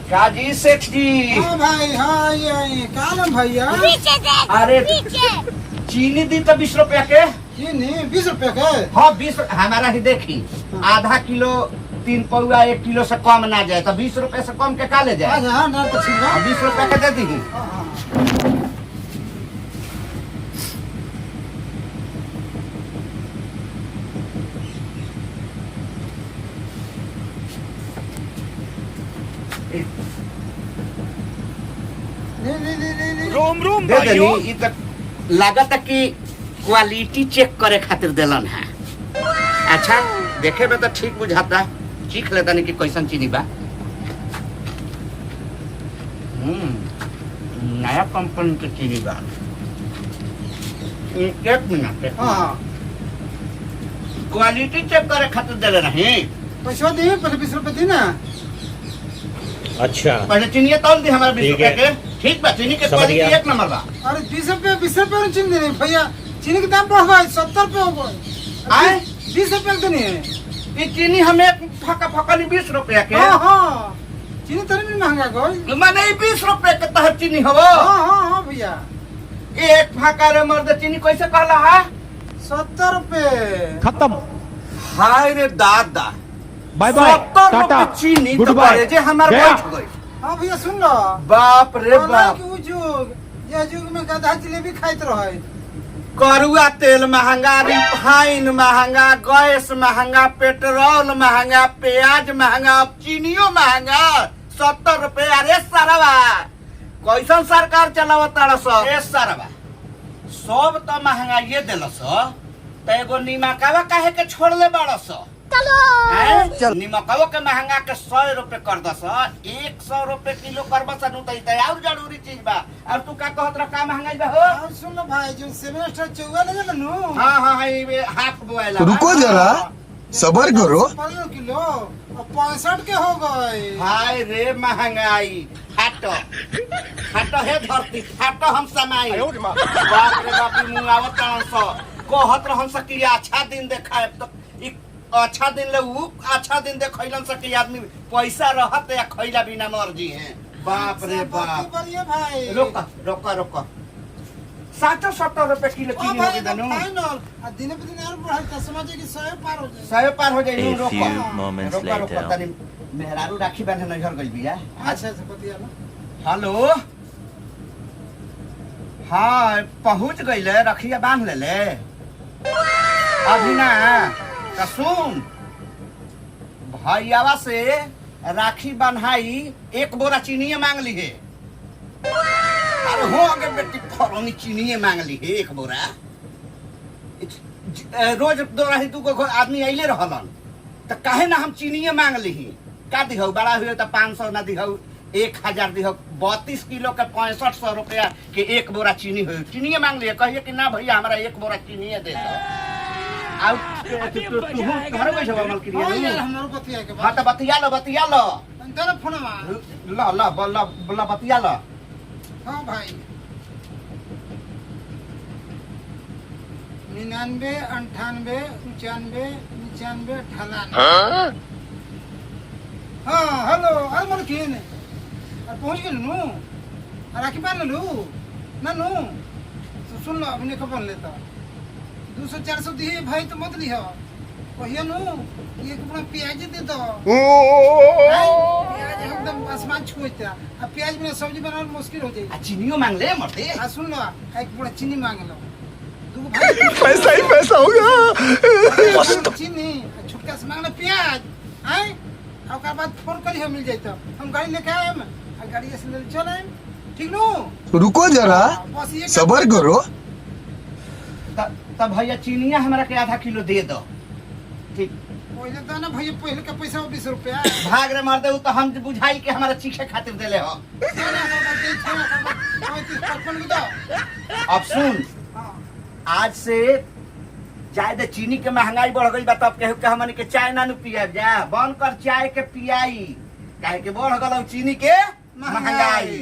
काजी सेठ जी। हाँ भाई, हाँ ये क्या नाम भैया? अरे चीनी दी तो 20 रुपया के। चीनी 20 रुपया के? हाँ 20 हमारा ही देखी, आधा किलो 3 पौआ 1 किलो से कम ना जाए तो 20 रुपए से कम के का ले जाए? हाँ ना तो ठीक है। 20 रुपया के दे दी। रोम रोम दे भाइयों। देनी। तो लागत है कि क्वालिटी चेक करे खातिर देलन है। अच्छा देखे में तो ठीक बुझाता, चीख लेता नहीं कि कैसन चीनी बा। नया कंपनी के चीनी बा। एक मिनट, हाँ क्वालिटी चेक करे खातिर देले रही। पैसा दी, पहले 20 रुपये दी ना। अच्छा पहले चीनी तौल दी हमारे 20 ठीक रुपया है। के। ठीक बा, चीनी के समझ क्वालिटी गया। 1 नंबर बा। अरे 20 रुपये चीनी देनी भैया। चीनी के दाम बढ़ गए, 70 रुपये हो गए। आए 20 रुपये देनी है। ये चीनी हमें फका फका नहीं 20 रुपया के। हाँ हाँ, चीनी तरी भी महंगा गई। माने 20 रुपए के तहर चीनी हवो। हाँ भैया। एक फाका रे मर्द चीनी कैसे कहला है? 70 रुपये। खत्म। हाय रे दादा, बाय बाय 70 टाटा रुपए चीनी गुड तो बाय करे जे हमार गया। बैठ गई। हाँ भैया सुन लो। बाप रे बाप, वो जुग, ये जुग में गधा जिलेबी खाइत रहे। करुआ तेल महंगा, रिफाइन महंगा, गैस महंगा, पेट्रोल महंगा, प्याज महंगा, अब चीनियो महंगा। 70 रुपए। अरे सरवा कैसन सरकार चलावता सब? ए सरवा सब तो महंगा ये दिलस, तो एगो निमकवा काहे के छोड़ले बाड़स? निमकवा के महंगा के 100 रुपए कर दस, 100 रुपए किलो करबस नु त और जरूरी चीज बा। और तू का कहत रहा का महंगाई बा हो? और सुन लो भाई, जो सेमेस्टर चौवा लगे ना नु। हाँ ये हाथ बोएला। रुको जरा, सबर करो। 15 किलो और 65 के हो गए। हाय रे महंगाई, फाटो फाटो है धरती, फाटो हम समाई। बाप रे बाप, मुंह आवत कहत रहन स कि अच्छा दिन देखाए, तो अच्छा दिन ले उ अच्छा दिन देखैलन स कि आदमी पैसा रहत या खैला बिना मर्जी है। बाप रे बाप। बढ़िया भाई। रोक रोक रोक, 70 रुपए किलो चीनी हो गई दनु। फाइनल आ दिन पे दिन और बढ़ाई त समझे कि 100 पार हो जाए। 100 पार हो जाई। A रोक few moments रोक later. तनी मेहरारू राखी बांधे नजर गइल बिया। अच्छा बतिया ना। हेलो, हाँ पहुंच गईले, रखिया बांध ले अभी ना। तो सुन, भैयावा से राखी बन्हाई 1 बोरा चीनी मांग ली है। अरे हो अगर बेटी फौरनी चीनी मांग ली है 1 बोरा। रोज 2 आदमी अइले रहलन, तो काहे ना हम चीनी मांग ली। का दिहो बड़ा हुए तो 500 ना दिहो, 1000 दिहो। 32 किलो के 6500 रुपया के 1 बोरा चीनी हो। चीनी मांग लिए, कहिए कि ना भैया हमारा 1 बोरा चीनी दे दो। आउ तू घर बैठ अमल करिए। हां यार हमरो बतिया के हां बात। तो बतिया लो तेरा फोनवा। ला बतिया लो। हां भाई 99 98 95 95 98। हाँ हेलो, अरे मलकिन अरे पहुंच गेल नु। राखी बांध लू ना नु। तो सुन लो, अपने को बन लेता 200 400 दिए भाई तो मत लिहो। कहिए नु एक पूरा प्याज दे दो। प्याज एकदम आसमान छुएता। अब प्याज बिना सब्जी बनाना मुश्किल हो जाएगी। चीनियो मांग ले मरते। आ सुन लो, एक पूरा चीनी मांग लो। दो भाई पैसा ही पैसा होगा। चीनी छुटका से मांगना प्याज। आए और बाद फोन करी हम मिल जाए तो हम गाड़ी लेके आए। हम गाड़ी से ले चल आए। ठीक नु। रुको जरा, बस ये सबर करो। तब भैया चीनिया हमरा के आधा किलो दे दो। ठीक पहले तो ना भैया, पहले का पैसा 20 रुपया। भाग रे मार दे, तो हम बुझाई के हमारा चीखे खातिर देले हो। अब सुन, आज से चाय दे चीनी के महंगाई बढ़ गई बा, तब केहू के हमन के चाय ना नु पिया जा। बंद कर चाय के पियाई, काहे के बढ़ गल चीनी के महंगाई।